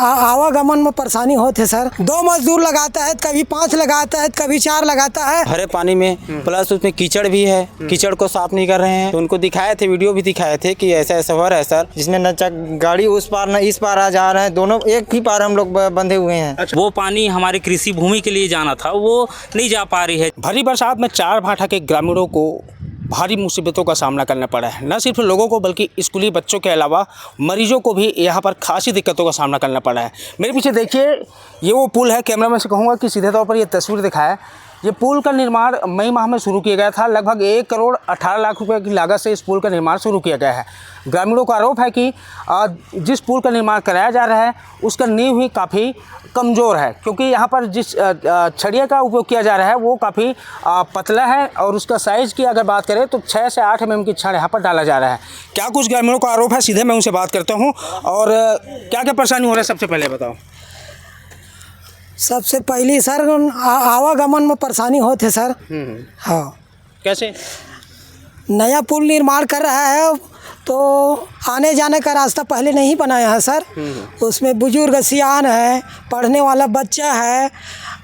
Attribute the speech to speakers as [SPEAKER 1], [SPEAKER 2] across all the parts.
[SPEAKER 1] आवागमन में परेशानी होते सर। 2 मजदूर लगाता है, कभी 5 लगाता है, कभी 4 लगाता है।
[SPEAKER 2] भरे पानी में प्लस उसमें कीचड़ भी है, कीचड़ को साफ नहीं कर रहे हैं। तो उनको दिखाए थे, वीडियो भी दिखाए थे कि ऐसा ऐसा हो रहा है सर,
[SPEAKER 3] जिसमें न गाड़ी उस पार न इस पार आ जा रहे हैं, दोनों एक ही पार हम लोग बंधे हुए हैं।
[SPEAKER 4] अच्छा, वो पानी हमारे कृषि भूमि के लिए जाना था, वो नहीं जा पा रही है।
[SPEAKER 5] भरी बरसात में चार भाठा के ग्रामीणों को भारी मुसीबतों का सामना करना पड़ा है। न सिर्फ लोगों को बल्कि स्कूली बच्चों के अलावा मरीजों को भी यहाँ पर खासी दिक्कतों का सामना करना पड़ा है। मेरे पीछे देखिए, ये वो पुल है। कैमरामैन से कहूँगा कि सीधे तौर पर ये तस्वीर दिखाए। ये पुल का निर्माण मई माह में शुरू किया गया था। लगभग 1 करोड़ 18 लाख रुपए की लागत से इस पुल का निर्माण शुरू किया गया है। ग्रामीणों का आरोप है कि जिस पुल का निर्माण कराया जा रहा है उसका नींव ही काफ़ी कमज़ोर है, क्योंकि यहाँ पर जिस छड़िया का उपयोग किया जा रहा है वो काफ़ी पतला है और उसका साइज़ की अगर बात करें तो 6 से 8 mm की छड़ यहाँ पर डाला जा रहा है। क्या कुछ ग्रामीणों का आरोप है, सीधे मैं उनसे बात करता हूँ। और क्या क्या परेशानी हो रहा है, सबसे पहले बताओ।
[SPEAKER 1] सबसे पहले सर आवागमन में परेशानी होते सर। हाँ,
[SPEAKER 5] कैसे?
[SPEAKER 1] नया पुल निर्माण कर रहा है तो आने जाने का रास्ता पहले नहीं बनाया है सर। उसमें बुजुर्ग सियान है, पढ़ने वाला बच्चा है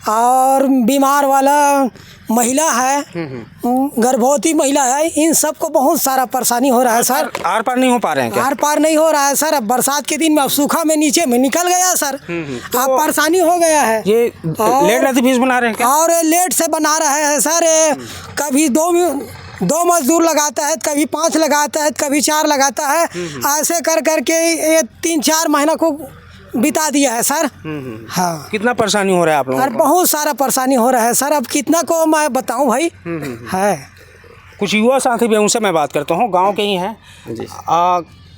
[SPEAKER 1] और बीमार वाला महिला है, गर्भवती महिला है। इन सब को बहुत सारा परेशानी हो रहा है सर।
[SPEAKER 5] आर पार नहीं हो पा रहे हैं क्या?
[SPEAKER 1] आर पार नहीं हो रहा है सर। अब बरसात के दिन में अब सूखा में नीचे में निकल गया सर। अब परेशानी हो गया है।
[SPEAKER 5] ये लेट रात फीस बना रहे हैं क्या?
[SPEAKER 1] और लेट से बना रहे हैं सर। कभी 2 मजदूर लगाता है, कभी 5 लगाता है, कभी 4 लगाता है। ऐसे कर करके ये 3-4 महीना को बिता दिया है सर। हाँ,
[SPEAKER 5] कितना परेशानी हो रहा है आप लोगों
[SPEAKER 1] और
[SPEAKER 5] को?
[SPEAKER 1] बहुत सारा परेशानी हो रहा है सर। अब कितना को मैं बताऊं भाई। है
[SPEAKER 5] कुछ युवा साथी भी हैं, उनसे मैं बात करता हूँ, गांव के ही हैं जी।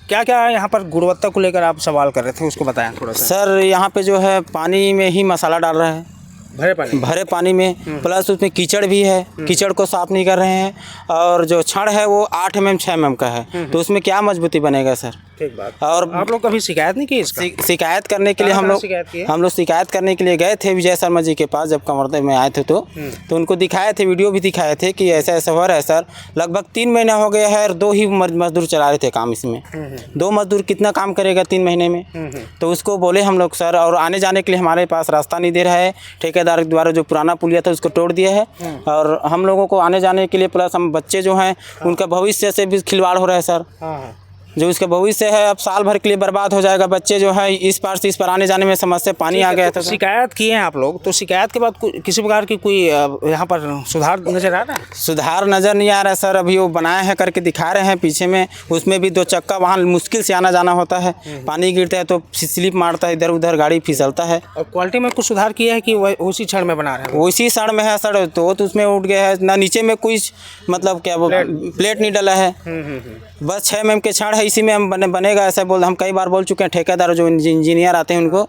[SPEAKER 5] क्या क्या यहाँ पर गुणवत्ता को लेकर आप सवाल कर रहे थे, उसको बताएं थोड़ा सा।
[SPEAKER 2] सर यहाँ पे जो है पानी में ही मसाला डाल रहे हैं, भरे पानी में प्लस उसमें कीचड़ भी है, कीचड़ को साफ नहीं कर रहे हैं। और जो छड़ है वो 8 mm 6 mm का है, तो उसमें क्या मजबूती बनेगा सर?
[SPEAKER 5] ठीक बात।
[SPEAKER 2] और
[SPEAKER 5] आप लोग कभी शिकायत नहीं की इसका?
[SPEAKER 2] शिकायत करने के लिए हम लोग शिकायत करने के लिए गए थे विजय शर्मा जी के पास, जब कमरदे में आए थे तो उनको दिखाए थे, वीडियो भी दिखाए थे कि ऐसा ऐसा हो रहा है सर। लगभग 3 महीना हो गया है और 2 ही मजदूर चला रहे थे काम इसमें। 2 मजदूर कितना काम करेगा 3 महीने में? तो उसको बोले हम लोग सर, और आने जाने के लिए हमारे पास रास्ता नहीं दे रहा है। ठेकेदार के द्वारा जो पुराना पुलिया था उसको तोड़ दिया है और हम लोगों को आने जाने के लिए, प्लस हम बच्चे जो हैं उनका भविष्य से भी खिलवाड़ हो रहा है सर। जो उसका भविष्य है अब साल भर के लिए बर्बाद हो जाएगा। बच्चे जो है इस पार से इस पार आने जाने में समस्या, पानी आ गया था।
[SPEAKER 5] शिकायत किए हैं आप लोग, तो शिकायत के बाद किसी प्रकार की कोई यहाँ पर सुधार नजर आ रहा है?
[SPEAKER 2] सुधार नज़र नहीं आ रहा है सर। अभी वो बनाए हैं करके दिखा रहे हैं पीछे में, उसमें भी 2 चक्का वाहन मुश्किल से आना जाना होता है। पानी गिरता है तो स्लिप मारता है, इधर उधर गाड़ी फिसलता है।
[SPEAKER 5] और क्वालिटी में कुछ सुधार किया है कि उसी क्षण में बना रहे हैं?
[SPEAKER 2] उसी क्षण में है सर, तो उसमें उठ गया है ना, नीचे में कोई मतलब क्या वो प्लेट नहीं डला है, बस 6 mm के छड़ है, इसी में हम बनेगा ऐसा बोल। हम कई बार बोल चुके हैं ठेकेदार जो इंजीनियर आते हैं उनको।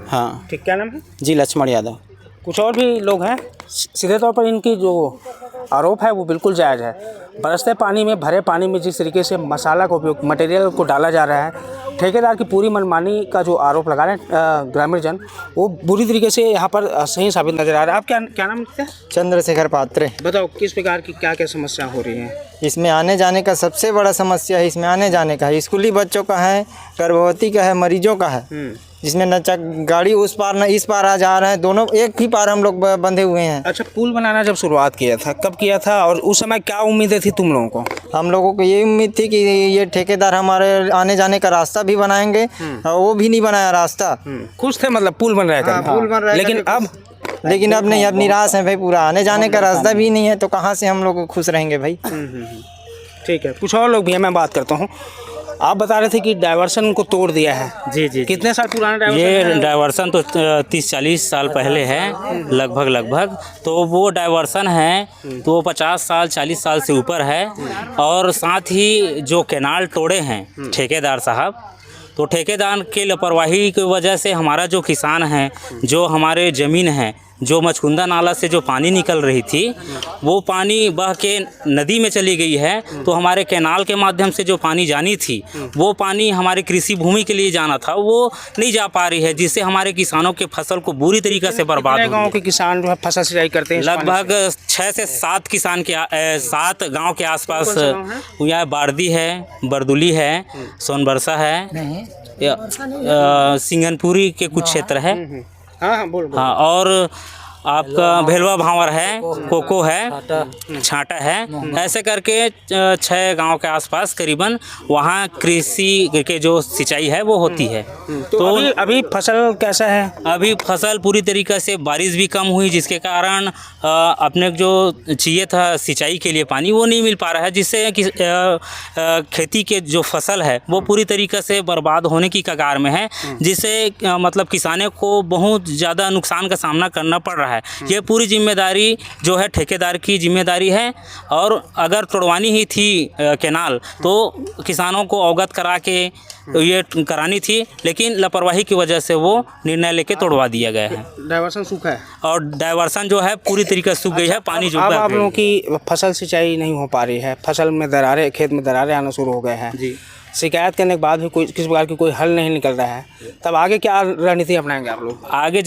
[SPEAKER 2] हाँ
[SPEAKER 5] ठीक, क्या नाम है
[SPEAKER 2] जी? लक्ष्मण यादव।
[SPEAKER 5] कुछ और भी लोग हैं। सीधे तौर पर इनकी जो आरोप है वो बिल्कुल जायज़ है। बरसते पानी में, भरे पानी में जिस तरीके से मसाला का उपयोग, मटेरियल को डाला जा रहा है, ठेकेदार की पूरी मनमानी का जो आरोप लगा रहे हैं ग्रामीण जन, वो बुरी तरीके से यहाँ पर सही साबित नजर आ रहा है। आप क्या नाम लिखते हैं?
[SPEAKER 3] चंद्रशेखर पात्रे।
[SPEAKER 5] बताओ किस प्रकार की क्या क्या समस्या हो रही है?
[SPEAKER 3] इसमें आने जाने का सबसे बड़ा समस्या है, इसमें आने जाने का है। स्कूली बच्चों का है, गर्भवती का है, मरीजों का है। जिसमें न गाड़ी उस पार न इस पार आ जा रहे हैं, दोनों एक ही पार हम लोग बंधे हुए हैं।
[SPEAKER 5] अच्छा, पुल बनाना जब शुरुआत किया था, कब किया था और उस समय क्या उम्मीदें थी तुम लोगों को?
[SPEAKER 3] हम लोगों को ये उम्मीद थी कि ये ठेकेदार हमारे आने जाने का रास्ता भी बनाएंगे, और वो भी नहीं बनाया रास्ता।
[SPEAKER 5] खुश थे मतलब पुल बन रहा है?
[SPEAKER 3] पुल बन रहा है,
[SPEAKER 5] लेकिन
[SPEAKER 3] अब नहीं, अब निराश है भाई पूरा। आने जाने का रास्ता भी नहीं है तो कहाँ से हम लोग खुश रहेंगे भाई।
[SPEAKER 5] ठीक है, कुछ और लोग भी हैं, मैं बात करता हूँ। आप बता रहे थे कि डाइवर्सन को तोड़ दिया है।
[SPEAKER 4] जी।
[SPEAKER 5] कितने साल पुराना डाइवर्सन?
[SPEAKER 4] ये डाइवर्सन तो 30-40 साल पहले है लगभग। तो वो डाइवर्सन है तो वो 50 साल 40 साल से ऊपर है। और साथ ही जो कैनाल तोड़े हैं ठेकेदार साहब, तो ठेकेदार के लापरवाही की वजह से हमारा जो किसान है, जो हमारे ज़मीन है, जो मचकुंदा नाला से जो पानी निकल रही थी वो पानी बह के नदी में चली गई है। तो हमारे कैनाल के माध्यम से जो पानी जानी थी वो पानी हमारे कृषि भूमि के लिए जाना था, वो नहीं जा पा रही है, जिससे हमारे किसानों के फसल को बुरी तरीके से बर्बाद हो।
[SPEAKER 5] गाँव के किसान जो है फसल सिंचाई करते हैं?
[SPEAKER 4] लगभग 6 से 7 किसान के 7 गाँव के आसपास। यहाँ बारदी है, बरदुली है, सोनबरसा है, सिंगनपुरी के कुछ क्षेत्र है।
[SPEAKER 5] हाँ हाँ बोल
[SPEAKER 4] हाँ, और आपका भेलवा भांवर है, कोको है, छाटा है, ऐसे करके 6 गांव के आसपास करीबन वहाँ कृषि के जो सिंचाई है वो होती है।
[SPEAKER 5] तो अभी फसल कैसा है?
[SPEAKER 4] अभी फसल पूरी तरीक़े से बारिश भी कम हुई, जिसके कारण अपने को जो चाहिए था सिंचाई के लिए पानी वो नहीं मिल पा रहा है, जिससे कि खेती के जो फसल है वो पूरी तरीक़े से बर्बाद होने की कगार में है, जिससे मतलब किसानों को बहुत ज़्यादा नुकसान का सामना करना पड़ रहा है। ये पूरी जिम्मेदारी जो है ठेकेदार की जिम्मेदारी है, और अगर तोड़वानी ही थी कैनाल तो किसानों को अवगत करा के ये करानी थी, लेकिन लापरवाही की वजह से वो निर्णय लेके तोड़वा दिया गया है।
[SPEAKER 5] डाइवर्सन सूखा है
[SPEAKER 4] और डाइवर्सन जो है पूरी तरीके से सूख गई है, पानी जो
[SPEAKER 5] अब आप लोगों की फसल सिंचाई नहीं हो पा रही है, फसल में दरारें, खेत में दरारें आना शुरू हो गए हैं
[SPEAKER 4] जी।
[SPEAKER 5] शिकायत करने के बाद भी कोई किसी प्रकार की कोई हल नहीं निकल रहा है, तब आगे क्या रणनीति अपनाएंगे आप लोग?
[SPEAKER 4] आगे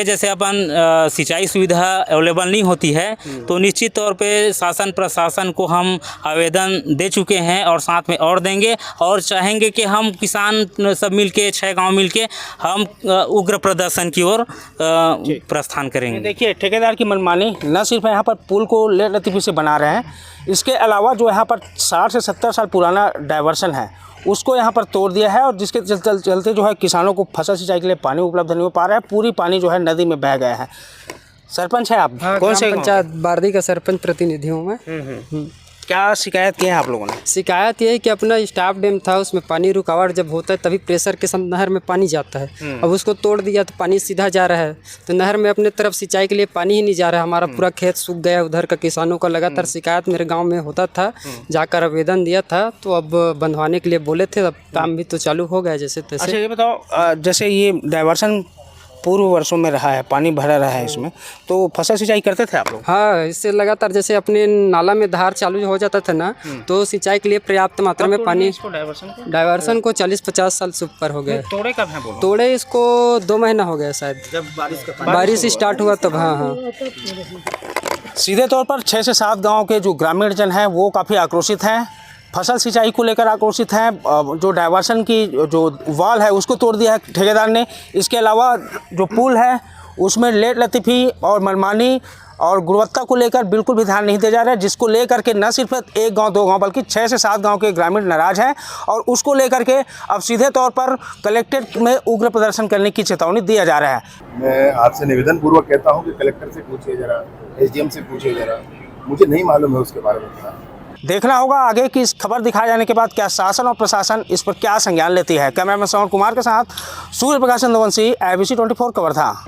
[SPEAKER 4] जैसे अपन सिंचाई सुविधा अवेलेबल नहीं होती है तो निश्चित तौर पे शासन प्रशासन को हम आवेदन दे चुके हैं, और साथ में और देंगे, और चाहेंगे कि हम किसान सब मिलके 6 गांव मिलके हम उग्र प्रदर्शन की ओर प्रस्थान करेंगे।
[SPEAKER 5] देखिए, ठेकेदार की मनमानी न सिर्फ यहाँ पर पुल को लेट लतीफ़ी से बना रहे हैं, इसके अलावा जो यहाँ पर 60 से 70 साल पुराना डाइवर्सन है उसको यहाँ पर तोड़ दिया है, और जिसके चलते जो है किसानों को फसल सिंचाई के लिए पानी उपलब्ध नहीं हो पा रहा है, पूरी पानी जो है नदी में बह गया है। सरपंच है आप?
[SPEAKER 6] हाँ,
[SPEAKER 5] कौन से
[SPEAKER 6] पंचायत बारदी का सरपंच प्रतिनिधि हूँ मैं।
[SPEAKER 5] क्या शिकायत की है आप लोगों ने?
[SPEAKER 6] शिकायत ये है कि अपना स्टाफ डैम था, उसमें पानी रुकावट जब होता है तभी प्रेशर के साथ नहर में पानी जाता है। अब उसको तोड़ दिया तो पानी सीधा जा रहा है, तो नहर में अपने तरफ सिंचाई के लिए पानी ही नहीं जा रहा है। हमारा पूरा खेत सूख गया, उधर का किसानों का लगातार शिकायत मेरे गाँव में होता था, जाकर आवेदन दिया था, तो अब बंधवाने के लिए बोले थे, अब काम भी तो चालू हो गया जैसे तैसे।
[SPEAKER 5] अच्छा, ये बताओ, जैसे ये डाइवर्सन पूर्व वर्षों में रहा है, पानी भरा रहा है इसमें, तो फसल सिंचाई करते थे आप लोग?
[SPEAKER 6] हाँ, इससे लगातार जैसे अपने नाला में धार चालू हो जाता था ना, तो सिंचाई के लिए पर्याप्त मात्रा में पानी। डाइवर्सन को 40-50 साल से ऊपर हो गए।
[SPEAKER 5] तोड़े कब हैं बोलो?
[SPEAKER 6] तोड़े इसको 2 महीना हो गया शायद,
[SPEAKER 5] जब
[SPEAKER 6] बारिश स्टार्ट हुआ तब। हाँ हाँ,
[SPEAKER 5] सीधे तौर पर 6 से 7 गांव के जो ग्रामीण जन हैं वो काफ़ी आक्रोशित हैं, फसल सिंचाई को लेकर आक्रोशित हैं। जो डाइवर्सन की जो वाल है उसको तोड़ दिया है ठेकेदार ने। इसके अलावा जो पुल है उसमें लेट लतीफ़ी और मनमानी और गुणवत्ता को लेकर बिल्कुल भी ध्यान नहीं दिया जा रहा है, जिसको लेकर के न सिर्फ 1 गांव 2 गांव बल्कि 6 से 7 गांव के ग्रामीण नाराज हैं, और उसको लेकर के अब सीधे तौर पर कलेक्ट्रेट में उग्र प्रदर्शन करने की चेतावनी दिया जा रहा है।
[SPEAKER 7] मैं आपसे निवेदन पूर्वक कहता हूं कि कलेक्टर से पूछिए जरा, एसडीएम से पूछिए जरा, मुझे नहीं मालूम है उसके बारे में।
[SPEAKER 5] देखना होगा आगे की इस खबर दिखाए जाने के बाद क्या शासन और प्रशासन इस पर क्या संज्ञान लेती है। कैमरामैन श्रवण कुमार के साथ सूर्य प्रकाश चंद्रवंशी, IBC 24 कवर्धा।